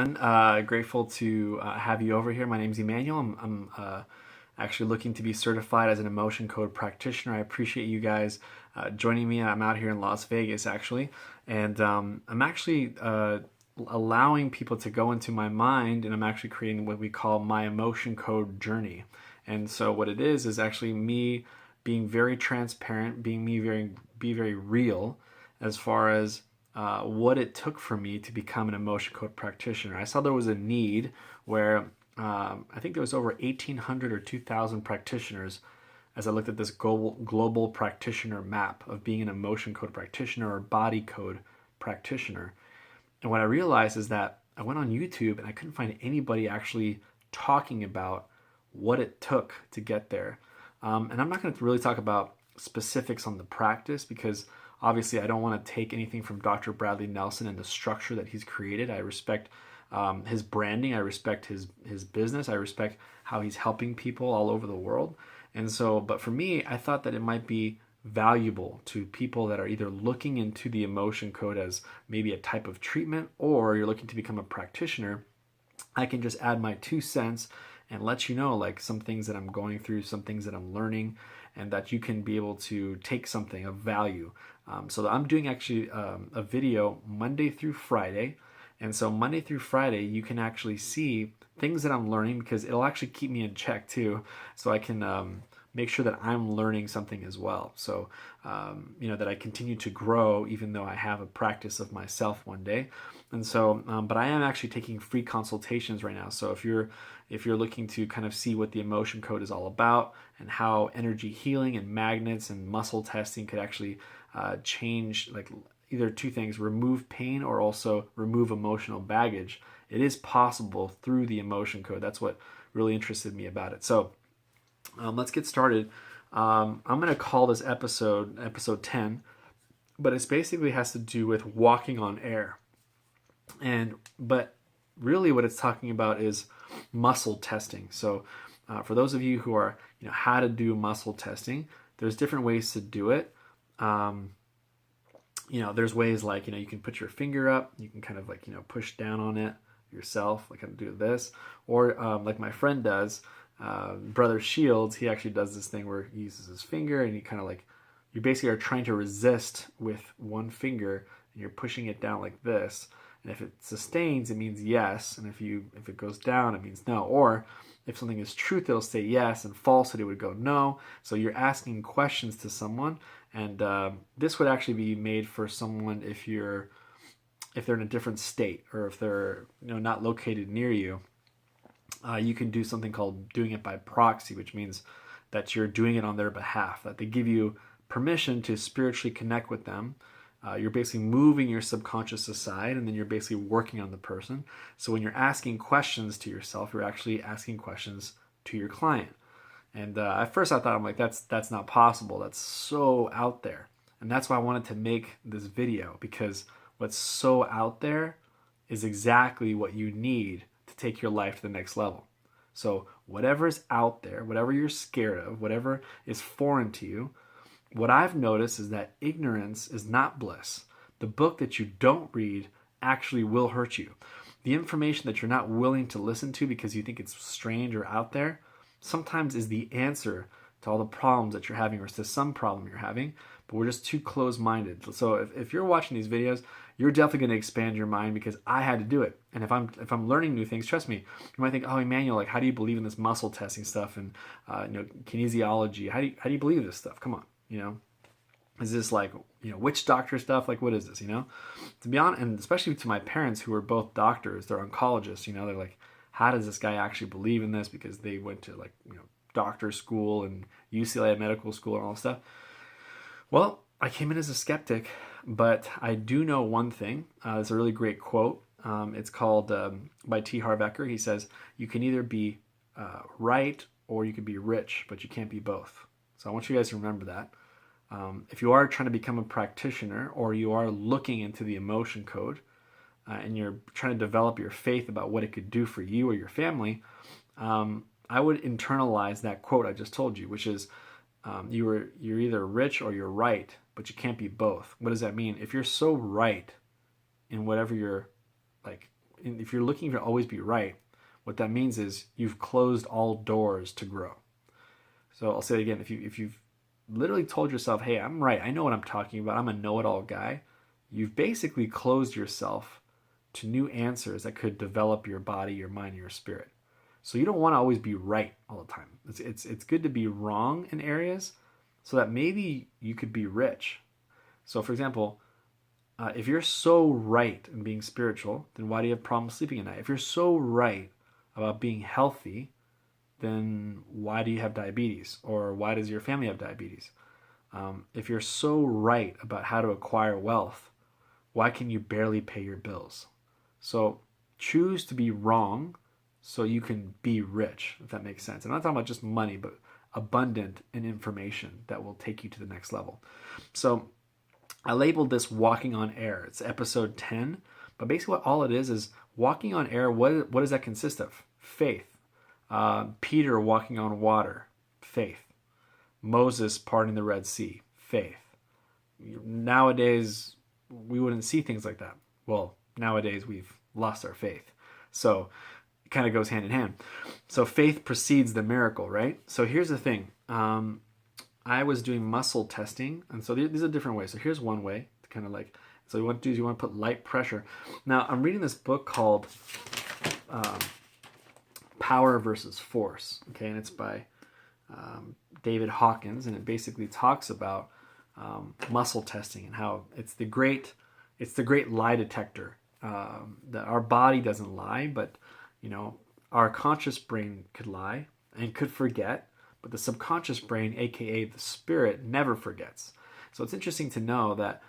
everyone. Grateful to have you over here. My name's Emanuel. I'm actually looking to be certified as an emotion code practitioner. I appreciate you guys joining me. I'm out here in Las Vegas, actually, and I'm actually allowing people to go into my mind, and I'm actually creating what we call my emotion code journey. And so what it is actually me being very transparent, be very real as far as what it took for me to become an emotion code practitioner. I saw there was a need where I think there was over 1,800 or 2,000 practitioners as I looked at this global practitioner map of being an emotion code practitioner or body code practitioner. And what I realized is that I went on YouTube and I couldn't find anybody actually talking about what it took to get there. And I'm not going to really talk about specifics on the practice because obviously I don't want to take anything from Dr. Bradley Nelson and the structure that he's created. I respect his branding. I respect his business. I respect how he's helping people all over the world. And so, but for me, I thought that it might be valuable to people that are either looking into the emotion code as maybe a type of treatment or you're looking to become a practitioner. I can just add my 2 cents and let you know like some things that I'm going through, some things that I'm learning, and that you can be able to take something of value. So I'm doing actually a video Monday through Friday. And so Monday through Friday, you can actually see things that I'm learning because it'll actually keep me in check too. So I can make sure that I'm learning something as well. So, that I continue to grow even though I have a practice of myself one day. And so, but I am actually taking free consultations right now. So if you're looking to kind of see what the emotion code is all about and how energy healing and magnets and muscle testing could actually change, like either two things, remove pain or also remove emotional baggage. It is possible through the emotion code. That's what really interested me about it. So let's get started. I'm going to call this episode 10, but it basically has to do with walking on air. But really what it's talking about is muscle testing. So for those of you who are, how to do muscle testing, there's different ways to do it. There's ways like, you can put your finger up, you can kind of like, push down on it yourself, like kind of do this, or like my friend does, Brother Shields, he actually does this thing where he uses his finger and he kind of like, you basically are trying to resist with one finger and you're pushing it down like this. And if it sustains, it means yes. And if it goes down, it means no. Or if something is truth, it'll say yes, and falsehood, it would go no. So you're asking questions to someone, and this would actually be made for someone if they're in a different state or if they're not located near you. You can do something called doing it by proxy, which means that you're doing it on their behalf, that they give you permission to spiritually connect with them. You're basically moving your subconscious aside, and then you're basically working on the person. So when you're asking questions to yourself, you're actually asking questions to your client. And at first I thought, I'm like, that's not possible. That's so out there. And that's why I wanted to make this video, because what's so out there is exactly what you need to take your life to the next level. So whatever is out there, whatever you're scared of, whatever is foreign to you, what I've noticed is that ignorance is not bliss. The book that you don't read actually will hurt you. The information that you're not willing to listen to because you think it's strange or out there sometimes is the answer to all the problems that you're having, or to some problem you're having, but we're just too close-minded. So if you're watching these videos, you're definitely going to expand your mind because I had to do it. And if I'm learning new things, trust me, you might think, oh, Emmanuel, like, how do you believe in this muscle testing stuff and kinesiology? How do you believe this stuff? Come on. Is this like, witch doctor stuff? Like, what is this, To be honest, and especially to my parents who are both doctors, they're oncologists, they're like, how does this guy actually believe in this? Because they went to like, doctor school and UCLA medical school and all this stuff. Well, I came in as a skeptic, but I do know one thing. It's a really great quote. It's called by T. Harv Eker. He says, you can either be right or you can be rich, but you can't be both. So I want you guys to remember that. If you are trying to become a practitioner or you are looking into the emotion code and you're trying to develop your faith about what it could do for you or your family, I would internalize that quote I just told you, which is you're either rich or you're right, but you can't be both. What does that mean? If you're so right in whatever you're like if you're looking to always be right, what that means is you've closed all doors to grow. So I'll say it again, if you've literally told yourself, hey, I'm right, I know what I'm talking about, I'm a know-it-all guy, you've basically closed yourself to new answers that could develop your body, your mind, your spirit. So you don't want to always be right all the time. It's good to be wrong in areas so that maybe you could be rich. So for example, if you're so right in being spiritual, then why do you have problems sleeping at night? If you're so right about being healthy, then why do you have diabetes? Or why does your family have diabetes? If you're so right about how to acquire wealth, why can you barely pay your bills? So choose to be wrong so you can be rich, if that makes sense. I'm not talking about just money, but abundant in information that will take you to the next level. So I labeled this Walking on Air. It's episode 10. But basically what all it is walking on air, what does that consist of? Faith. Peter walking on water, faith. Moses parting the Red Sea, faith. Nowadays, we wouldn't see things like that. Well, nowadays we've lost our faith. So it kind of goes hand in hand. So faith precedes the miracle, right? So here's the thing. I was doing muscle testing, and so these are different ways. So here's one way to kind of like, so you want to put light pressure. Now I'm reading this book called Power versus Force, okay, and it's by David Hawkins, and it basically talks about muscle testing and how it's the great lie detector. That our body doesn't lie, but our conscious brain could lie and could forget, but the subconscious brain, aka the spirit, never forgets. So it's interesting to know that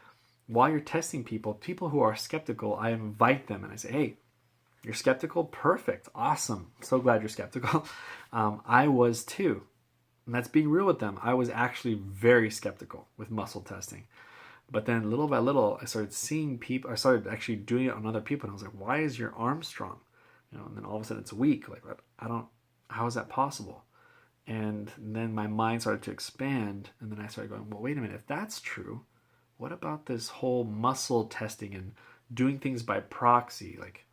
while you're testing people who are skeptical, I invite them and I say, hey, you're skeptical? Perfect. Awesome. So glad you're skeptical. I was too. And that's being real with them. I was actually very skeptical with muscle testing. But then little by little, I started seeing people, I started actually doing it on other people. And I was like, why is your arm strong? And then all of a sudden it's weak. Like, how is that possible? And then my mind started to expand. And then I started going, well, wait a minute. If that's true, what about this whole muscle testing and doing things by proxy? Like,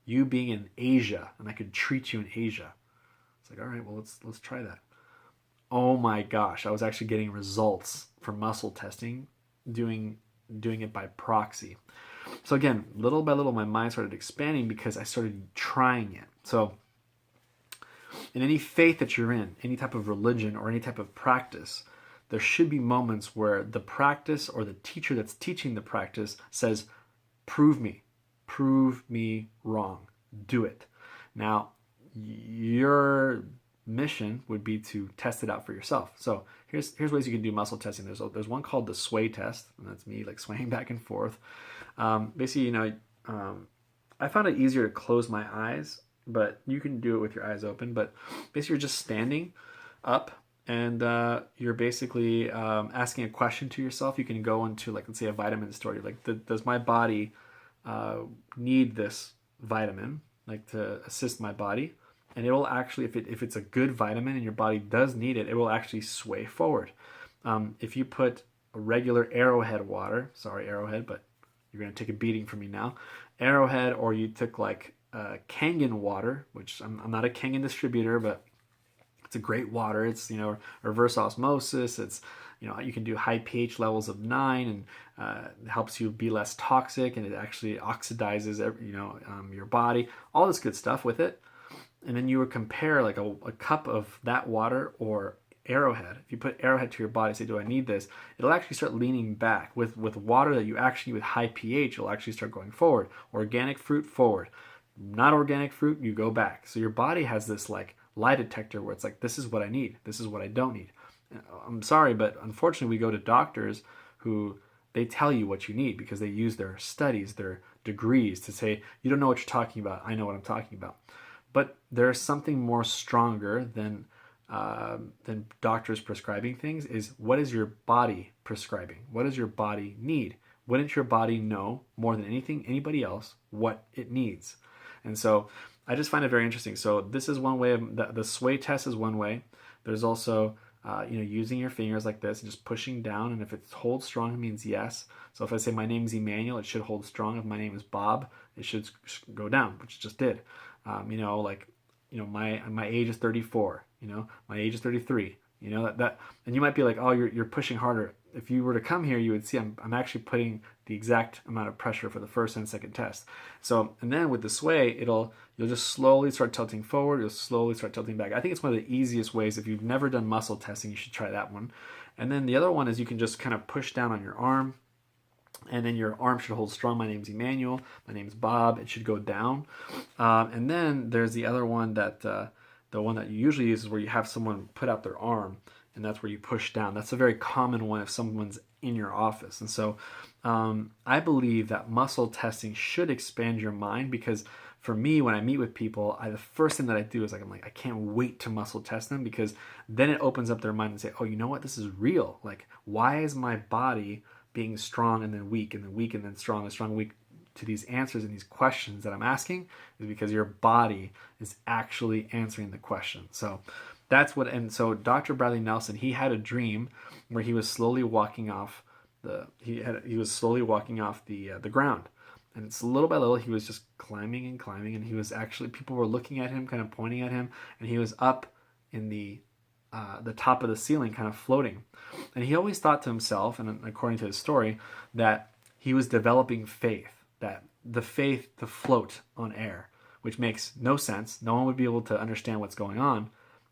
you being in Asia, and I could treat you in Asia. It's like, all right, well, let's try that. Oh my gosh, I was actually getting results from muscle testing, doing it by proxy. So again, little by little, my mind started expanding because I started trying it. So in any faith that you're in, any type of religion or any type of practice, there should be moments where the practice or the teacher that's teaching the practice says, prove me wrong, do it. Now, your mission would be to test it out for yourself. So here's ways you can do muscle testing. There's one called the sway test, and that's me like swaying back and forth. Basically, I found it easier to close my eyes, but you can do it with your eyes open. But basically, you're just standing up, and you're basically asking a question to yourself. You can go into, like, let's say a vitamin store. You're like, does my body need this vitamin, like, to assist my body? And it will actually, if it's a good vitamin and your body does need it, it will actually sway forward. If you put a regular Arrowhead water, sorry Arrowhead, but you're going to take a beating from me now, Arrowhead, or you took like Kangen water, which I'm not a Kangen distributor, but it's a great water. It's, reverse osmosis. It's, you can do high pH levels of 9, and it helps you be less toxic, and it actually oxidizes, your body, all this good stuff with it. And then you would compare like a cup of that water or Arrowhead. If you put Arrowhead to your body, say, do I need this? It'll actually start leaning back. With water that you actually, with high pH, it'll actually start going forward. Organic fruit, forward. Not organic fruit, you go back. So your body has this like lie detector where it's like, this is what I need. This is what I don't need. I'm sorry, but unfortunately we go to doctors who they tell you what you need because they use their studies, their degrees to say, you don't know what you're talking about. I know what I'm talking about. But there's something more stronger than doctors prescribing things. Is what is your body prescribing? What does your body need? Wouldn't your body know more than anybody else what it needs? And so I just find it very interesting. So this is one way of the sway test is one way. There's also using your fingers like this and just pushing down. And if it holds strong, it means yes. So if I say my name's Emanuel, it should hold strong. If my name is Bob, it should go down, which it just did. My age is 34. My age is 33. That, and you might be like, oh, you're pushing harder. If you were to come here, you would see I'm actually putting the exact amount of pressure for the first and second test. So, and then with the sway, you'll just slowly start tilting forward. You'll slowly start tilting back. I think it's one of the easiest ways. If you've never done muscle testing, you should try that one. And then the other one is you can just kind of push down on your arm, and then your arm should hold strong. My name's Emanuel. My name's Bob. It should go down. And then there's the other one that the one that you usually use is where you have someone put out their arm, and that's where you push down. That's a very common one if someone's in your office. And so I believe that muscle testing should expand your mind, because for me, when I meet with people, the first thing that I do is I'm like, I can't wait to muscle test them, because then it opens up their mind and say, oh, you know what? This is real. Like, why is my body being strong and then weak and then weak and then strong and strong and weak to these answers and these questions that I'm asking? Is because your body is actually answering the question. So that's what, and so Dr. Bradley Nelson, he had a dream where he was slowly walking off the ground. And it's little by little, he was just climbing and climbing, and he was actually, people were looking at him, kind of pointing at him, and he was up in the top of the ceiling, kind of floating. And he always thought to himself, and according to his story, that he was developing faith, that the faith to float on air, which makes no sense. No one would be able to understand what's going on.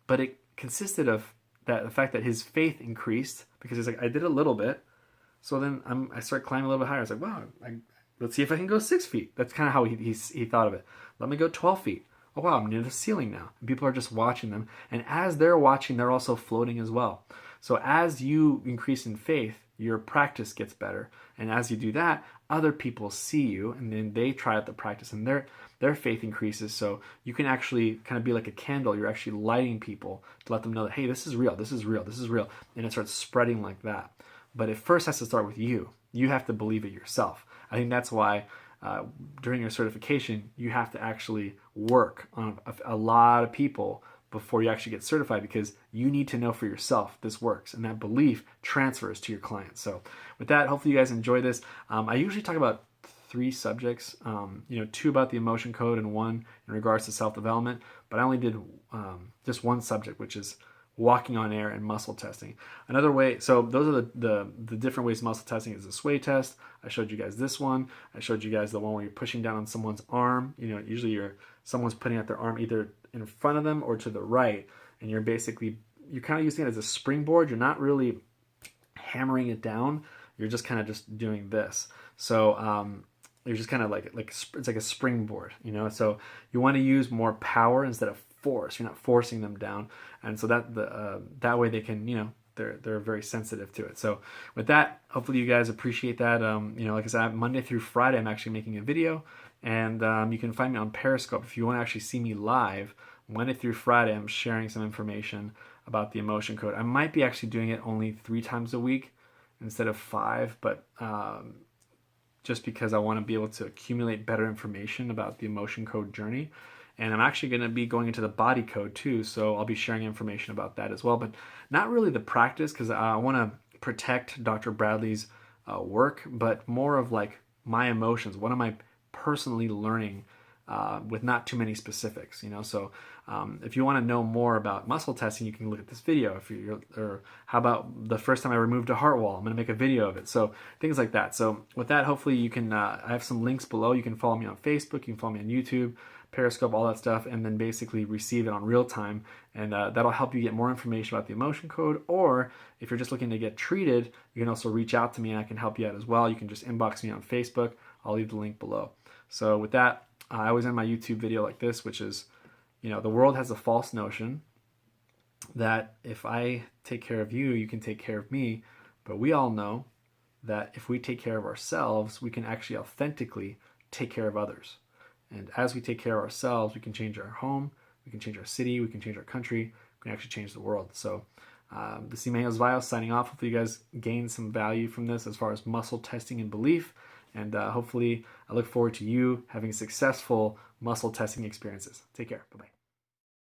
But it consisted of the fact that his faith increased, because he's like, I did a little bit, so then I start climbing a little bit higher. I was like, wow, let's see if I can go 6 feet. That's kind of how he thought of it. Let me go 12 feet. Oh wow, I'm near the ceiling now. And people are just watching them. And as they're watching, they're also floating as well. So as you increase in faith, your practice gets better. And as you do that, other people see you, and then they try out the practice, and their faith increases. So you can actually kind of be like a candle. You're actually lighting people to let them know that, hey, this is real, this is real, this is real. And it starts spreading like that. But it first has to start with you. You have to believe it yourself. I think that's why during your certification, you have to actually work on a lot of people before you actually get certified, because you need to know for yourself this works, and that belief transfers to your clients. So with that, hopefully you guys enjoy this. I usually talk about 3 subjects, 2 about the emotion code and 1 in regards to self-development, but I only did just 1 subject, which is walking on air and muscle testing. Another way, so those are the different ways muscle testing is a sway test. I showed you guys this one. I showed you guys the one where you're pushing down on someone's arm. Usually someone's putting out their arm either in front of them or to the right, and you're kind of using it as a springboard. You're not really hammering it down. You're just kind of just doing this. So you're just kind of like it's like a springboard, So you want to use more power instead of force. You're not forcing them down, and so that way they can, they're very sensitive to it. So with that, hopefully you guys appreciate that. Like I said, Monday through Friday I'm actually making a video, and you can find me on Periscope if you want to actually see me live. Monday through Friday I'm sharing some information about the emotion code. I might be actually doing it only 3 times a week instead of 5, but just because I want to be able to accumulate better information about the emotion code journey. And I'm actually going to be going into the body code too, so I'll be sharing information about that as well, but not really the practice, because I want to protect Dr. Bradley's work, but more of like my emotions. What am I personally learning with not too many specifics, So if you want to know more about muscle testing, you can look at this video. Or how about the first time I removed a heart wall? I'm going to make a video of it. So things like that. So with that, hopefully you can. I have some links below. You can follow me on Facebook. You can follow me on YouTube, Periscope, all that stuff, and then basically receive it on real time. And that'll help you get more information about the emotion code. Or if you're just looking to get treated, you can also reach out to me and I can help you out as well. You can just inbox me on Facebook. I'll leave the link below. So with that, I always end my YouTube video like this, which is, the world has a false notion that if I take care of you, you can take care of me. But we all know that if we take care of ourselves, we can actually authentically take care of others. And as we take care of ourselves, we can change our home, we can change our city, we can change our country, we can actually change the world. So this is Emanuel Zevallos signing off. Hopefully you guys gained some value from this as far as muscle testing and belief. And hopefully I look forward to you having successful muscle testing experiences. Take care. Bye-bye.